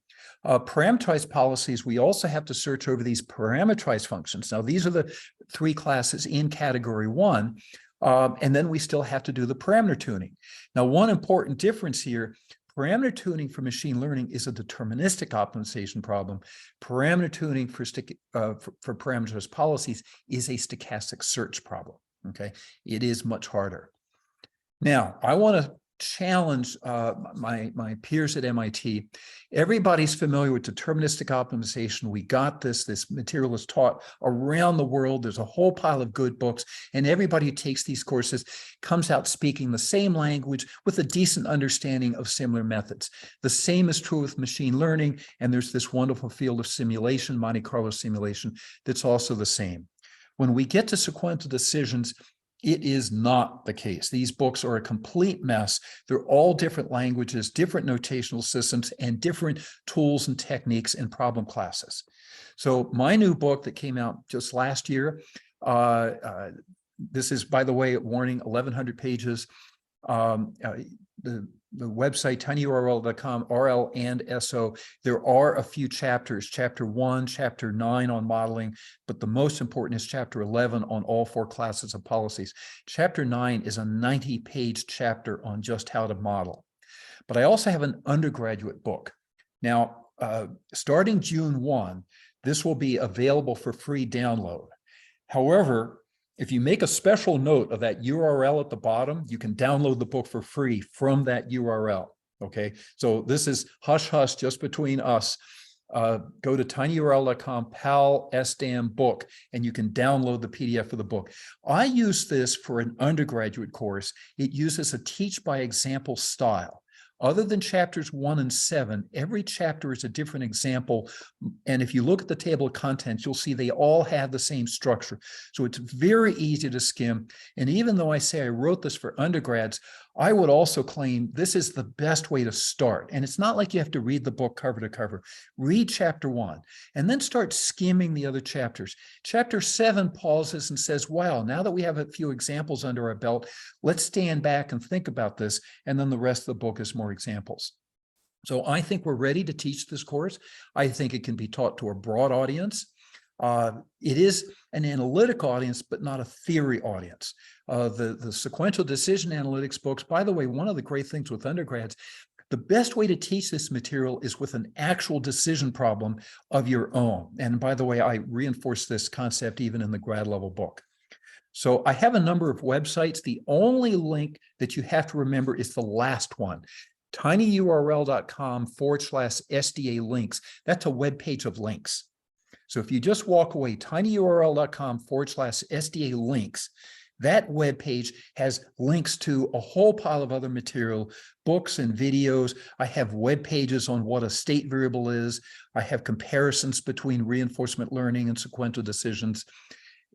Parameterized policies, we also have to search over these parameterized functions. Now, these are the 3 classes in category 1. And then we still have to do the parameter tuning. Now, one important difference here, parameter tuning for machine learning is a deterministic optimization problem. Parameter tuning for parameterized policies is a stochastic search problem, okay? It is much harder. Now, I want to challenge my peers at MIT. Everybody's familiar with deterministic optimization. We got this material is taught around the world. There's a whole pile of good books, and everybody who takes these courses comes out speaking the same language with a decent understanding of similar methods. The same is true with machine learning, and there's this wonderful field of simulation, Monte Carlo simulation, that's also the same. When we get to sequential decisions, it is not the case. These books are a complete mess. They're all different languages, different notational systems, and different tools and techniques and problem classes. So my new book that came out just last year, this is, by the way, warning, 1,100 pages. The website, tinyurl.com, RL and SO, there are a few chapters, chapter 1, chapter 9 on modeling, but the most important is chapter 11 on all 4 classes of policies. Chapter 9 is a 90-page chapter on just how to model. But I also have an undergraduate book. Now, starting June 1, this will be available for free download. However, if you make a special note of that URL at the bottom, you can download the book for free from that URL, okay? So this is hush-hush just between us. Go to tinyurl.com, Powell SDAM book, and you can download the PDF of the book. I use this for an undergraduate course. It uses a teach by example style. Other than chapters 1 and 7, every chapter is a different example. And if you look at the table of contents, you'll see they all have the same structure. So it's very easy to skim. And even though I say I wrote this for undergrads, I would also claim this is the best way to start. And it's not like you have to read the book cover to cover. Read chapter 1 and then start skimming the other chapters. Chapter 7 pauses and says, wow, now that we have a few examples under our belt, let's stand back and think about this. And then the rest of the book is more examples. So I think we're ready to teach this course. I think it can be taught to a broad audience. It is an analytic audience, but not a theory audience. The sequential decision analytics books, by the way, one of the great things with undergrads, The best way to teach this material is with an actual decision problem of your own. And by the way, I reinforce this concept even in the grad level book. So I have a number of websites. The only link that you have to remember is the last one, tinyurl.com/SDA links. That's a web page of links. So if you just walk away, tinyurl.com/SDA links, that web page has links to a whole pile of other material, books and videos. I have web pages on what a state variable is. I have comparisons between reinforcement learning and sequential decisions.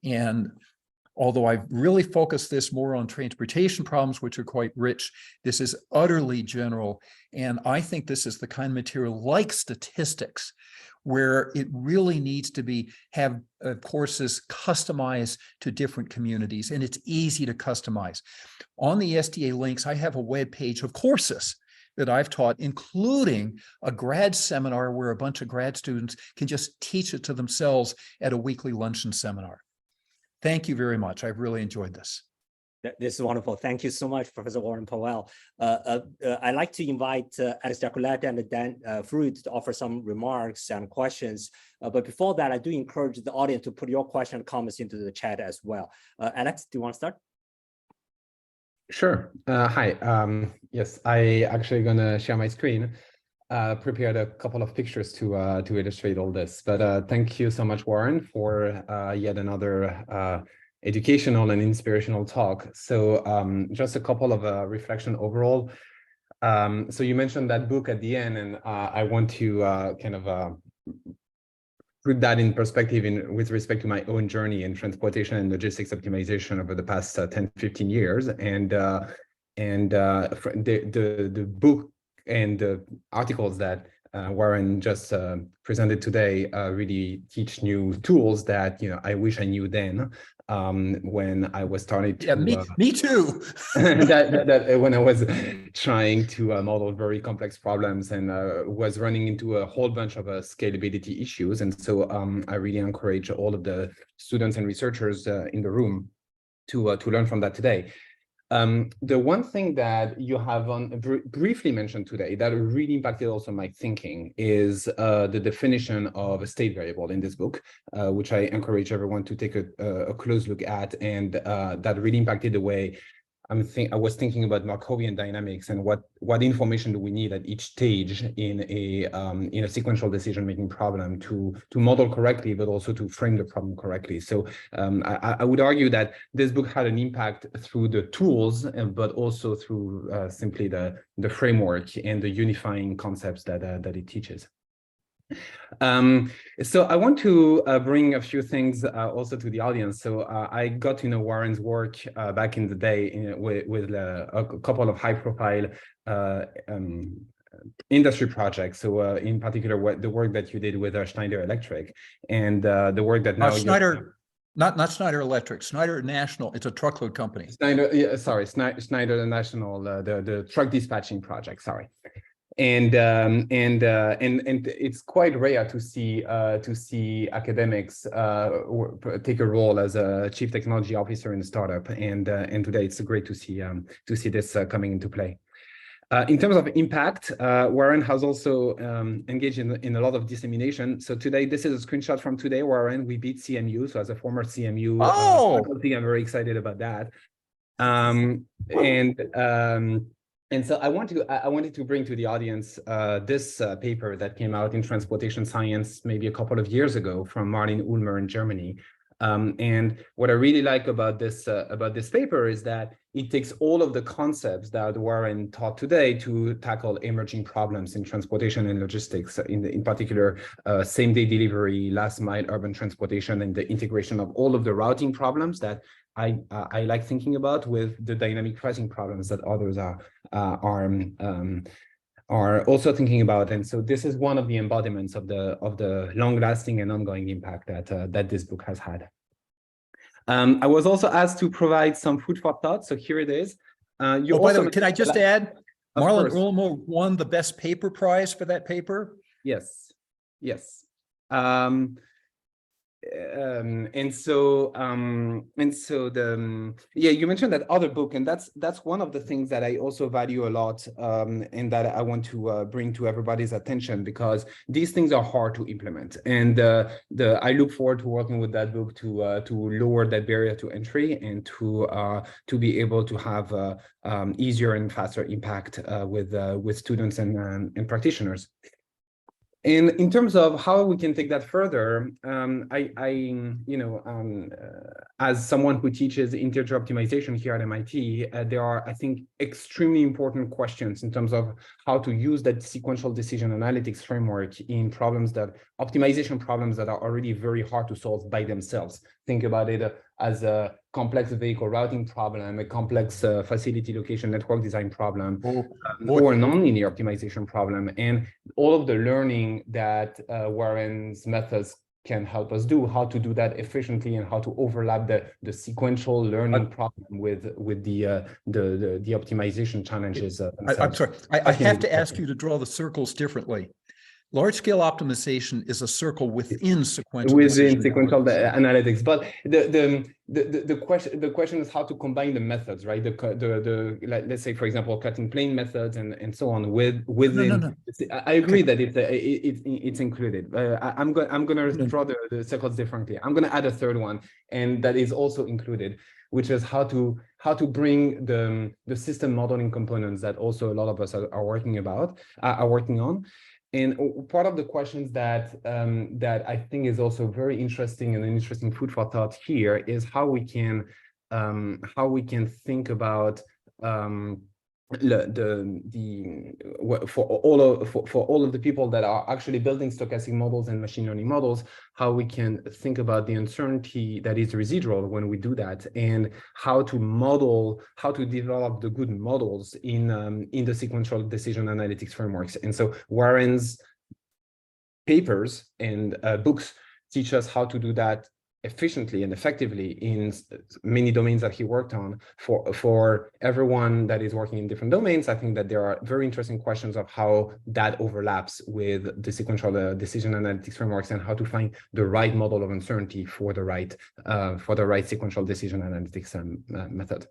And although I've really focused this more on transportation problems, which are quite rich, this is utterly general. And I think this is the kind of material like statistics, where it really needs to have courses customized to different communities, and it's easy to customize. On the SDA links, I have a web page of courses that I've taught, including a grad seminar where a bunch of grad students can just teach it to themselves at a weekly luncheon seminar. Thank you very much. I've really enjoyed this. This is wonderful. Thank you so much, Professor Warren Powell. I'd like to invite Alistair Collette and Dan Fruit to offer some remarks and questions. But before that, I do encourage the audience to put your question and comments into the chat as well. Alex, do you want to start? Sure. Hi. Yes, I actually gonna share my screen. Prepared a couple of pictures to illustrate all this. But thank you so much, Warren, for yet another educational and inspirational talk. So just a couple of reflection overall. So you mentioned that book at the end, and I want to kind of put that in perspective with respect to my own journey in transportation and logistics optimization over the past 10, 15 years. And the book and the articles that Warren just presented today really teach new tools that I wish I knew then when I was starting to. Yeah, me too. that when I was trying to model very complex problems and was running into a whole bunch of scalability issues, and so I really encourage all of the students and researchers in the room to learn from that today. The one thing that you have briefly mentioned today that really impacted also my thinking is the definition of a state variable in this book, which I encourage everyone to take a close look at, and that really impacted the way I was thinking about Markovian dynamics and what information do we need at each stage in a sequential decision-making problem to model correctly, but also to frame the problem correctly. So I would argue that this book had an impact through the tools, but also through simply the framework and the unifying concepts that it teaches. So I want to bring a few things also to the audience. So I got to know Warren's work back in the day with a couple of high-profile industry projects. So in particular, the work that you did with Schneider Electric, and the work that now Schneider. Not Schneider Electric, Schneider National. It's a truckload company. Schneider, yeah, sorry, Schneider National, the truck dispatching project. Sorry. And it's quite rare to see academics take a role as a chief technology officer in a startup, and today it's great to see this coming into play. In terms of impact, Warren has also engaged in a lot of dissemination. So today, this is a screenshot from today, Warren. We beat CMU. So as a former CMU faculty, I'm very excited about that. And so I wanted to bring to the audience this paper that came out in Transportation Science maybe a couple of years ago from Martin Ulmer in Germany. And what I really like about this paper is that it takes all of the concepts that Warren taught today to tackle emerging problems in transportation and logistics, in particular, same-day delivery, last-mile urban transportation, and the integration of all of the routing problems that I like thinking about with the dynamic pricing problems that others are also thinking about. And so this is one of the embodiments of the long-lasting and ongoing impact that this book has had. I was also asked to provide some food for thought, so here it is. By the way, can I just add, Marlon Ulmer won the best paper prize for that paper? Yes, yes. you mentioned that other book, and that's one of the things that I also value a lot, and that I want to bring to everybody's attention, because these things are hard to implement, and I look forward to working with that book to lower that barrier to entry and to be able to have easier and faster impact with students and practitioners. And in terms of how we can take that further, as someone who teaches integer optimization here at MIT, there are, I think, extremely important questions in terms of how to use that sequential decision analytics framework in optimization problems that are already very hard to solve by themselves. Think about it as a complex vehicle routing problem, a complex facility location network design problem, or a nonlinear optimization problem. And all of the learning that Warren's methods can help us do, how to do that efficiently and how to overlap the sequential learning problem with the optimization challenges. I'm sorry, I have to ask you to draw the circles differently. Large-scale optimization is a circle within sequential analytics, but the question is how to combine the methods, right? Let's say, for example, cutting plane methods and so on within. No. I agree that it's included. I'm going to draw the circles differently. I'm going to add a third one, and that is also included, which is how to bring the system modeling components that also a lot of us are working on. And part of the questions that I think is also very interesting and an interesting food for thought here is how we can think about for all of the people that are actually building stochastic models and machine learning models, how we can think about the uncertainty that is residual when we do that, and how to develop the good models in the sequential decision analytics frameworks. And so Warren's papers and books teach us how to do that efficiently and effectively in many domains that he worked on. For everyone that is working in different domains, I think that there are very interesting questions of how that overlaps with the sequential decision analytics frameworks and how to find the right model of uncertainty for the right sequential decision analytics method.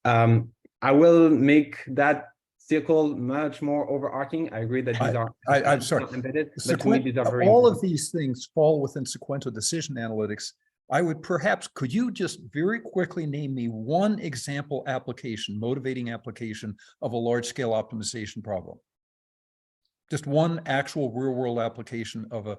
I will make that circle much more overarching. I agree that these I'm sorry. Embedded, but to me, these are very all important. of these things fall within sequential decision analytics. I would could you just very quickly name me one example application, motivating application of a large-scale optimization problem? Just one actual real-world application of a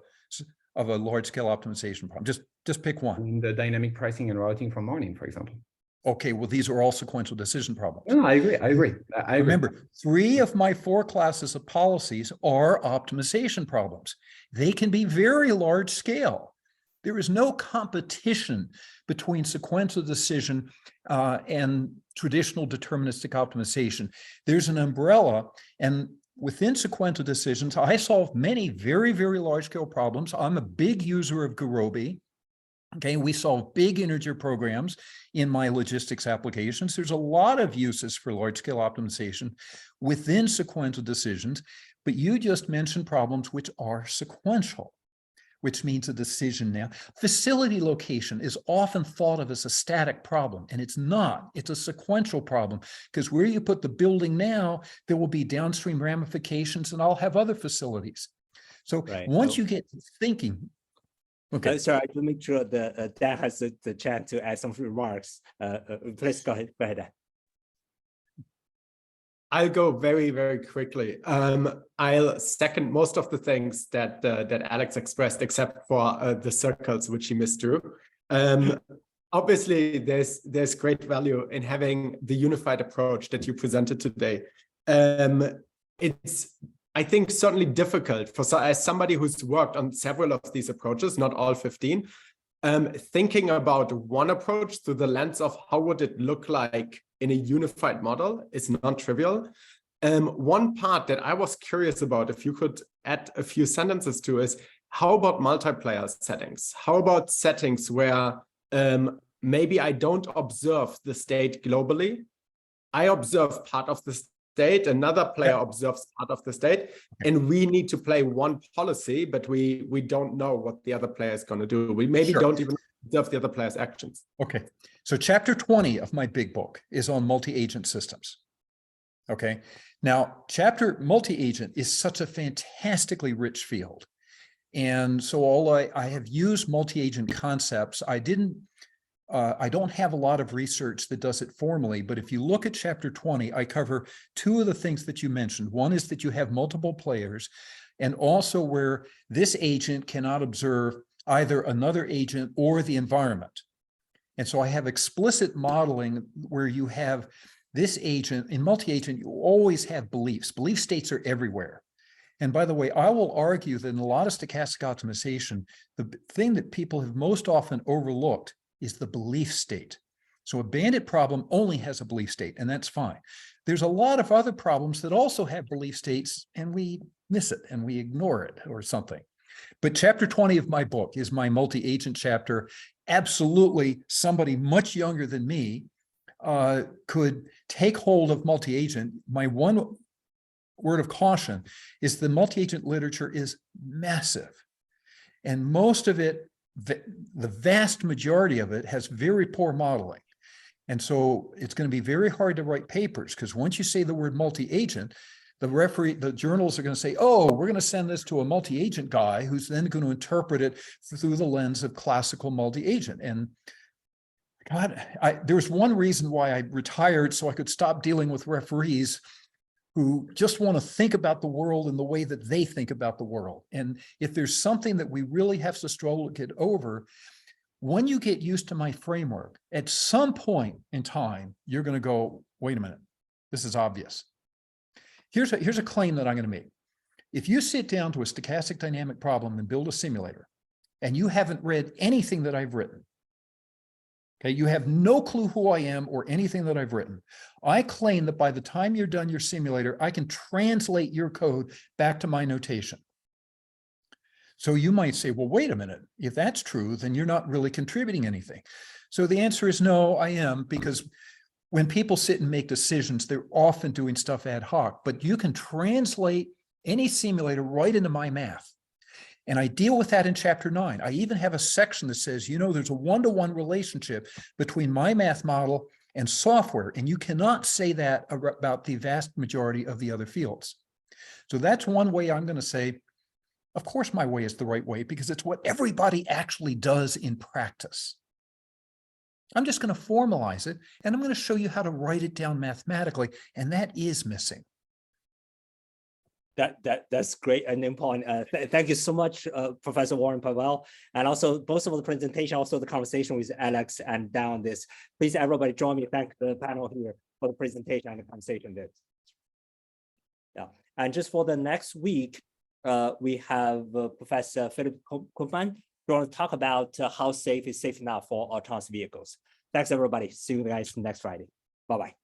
large-scale optimization problem. Just pick one. In the dynamic pricing and routing from Martin, for example. Okay, well, these are all sequential decision problems. No, I agree. Remember, 3 of my 4 classes of policies are optimization problems. They can be very large scale. There is no competition between sequential decision and traditional deterministic optimization. There's an umbrella, and within sequential decisions, I solve many very, very large scale problems. I'm a big user of Gurobi. Okay, we solve big integer programs in my logistics applications. There's a lot of uses for large-scale optimization within sequential decisions, but you just mentioned problems which are sequential, which means a decision now. Facility location is often thought of as a static problem, and it's not. It's a sequential problem, because where you put the building now, there will be downstream ramifications, and I'll have other facilities. So once you get thinking, okay. Sorry, I will make sure that Dan has the chance to add some remarks. Please go ahead. I'll go very, very quickly. I'll second most of the things that Alex expressed, except for the circles which he misdrew. Obviously, there's great value in having the unified approach that you presented today. It's, I think, certainly difficult as somebody who's worked on several of these approaches, not all 15, thinking about one approach through the lens of how would it look like in a unified model is non-trivial. One part that I was curious about, if you could add a few sentences to, is how about multiplayer settings? How about settings where maybe I don't observe the state globally? I observe part of the state, another player observes part of the state, and we need to play one policy, but we don't know what the other player is going to do. We maybe don't even observe the other player's actions. Okay, so chapter 20 of my big book is on multi-agent systems. Okay, now chapter multi-agent is such a fantastically rich field. And so I have used multi-agent concepts. I don't have a lot of research that does it formally, but if you look at chapter 20, I cover two of the things that you mentioned. One is that you have multiple players, and also where this agent cannot observe either another agent or the environment. And so I have explicit modeling where you have this agent. In multi-agent, you always have beliefs. Belief states are everywhere. And by the way, I will argue that in a lot of stochastic optimization, the thing that people have most often overlooked is the belief state. So a bandit problem only has a belief state, and that's fine. There's a lot of other problems that also have belief states, and we miss it and we ignore it or something. But chapter 20 of my book is my multi-agent chapter. Absolutely, somebody much younger than me could take hold of multi-agent. My one word of caution is the multi-agent literature is massive. And most of it, the vast majority of it, has very poor modeling. And so it's going to be very hard to write papers, because once you say the word multi-agent, the journals are going to say, oh, we're going to send this to a multi-agent guy who's then going to interpret it through the lens of classical multi-agent. And God, there was one reason why I retired, so I could stop dealing with referees who just want to think about the world in the way that they think about the world. And if there's something that we really have to struggle to get over, when you get used to my framework, at some point in time, you're going to go, wait a minute, this is obvious. Here's a claim that I'm going to make. If you sit down to a stochastic dynamic problem and build a simulator, and you haven't read anything that I've written, okay, you have no clue who I am or anything that I've written, I claim that by the time you're done your simulator, I can translate your code back to my notation. So you might say, well, wait a minute, if that's true, then you're not really contributing anything. So the answer is no, I am, because when people sit and make decisions, they're often doing stuff ad hoc, but you can translate any simulator right into my math. And I deal with that in chapter 9. I even have a section that says, you know, there's a one-to-one relationship between my math model and software, and you cannot say that about the vast majority of the other fields. So that's one way I'm going to say, of course, my way is the right way, because it's what everybody actually does in practice. I'm just going to formalize it, and I'm going to show you how to write it down mathematically, and that is missing. That's great and important. Thank you so much, Professor Warren Powell, and also both of the presentation, also the conversation with Alex and down this. Please, everybody, join me. Thank the panel here for the presentation and the conversation there. Yeah, and just for the next week, we have Professor Philip Koopman going to talk about how safe is safe enough for autonomous vehicles. Thanks, everybody. See you guys next Friday. Bye-bye.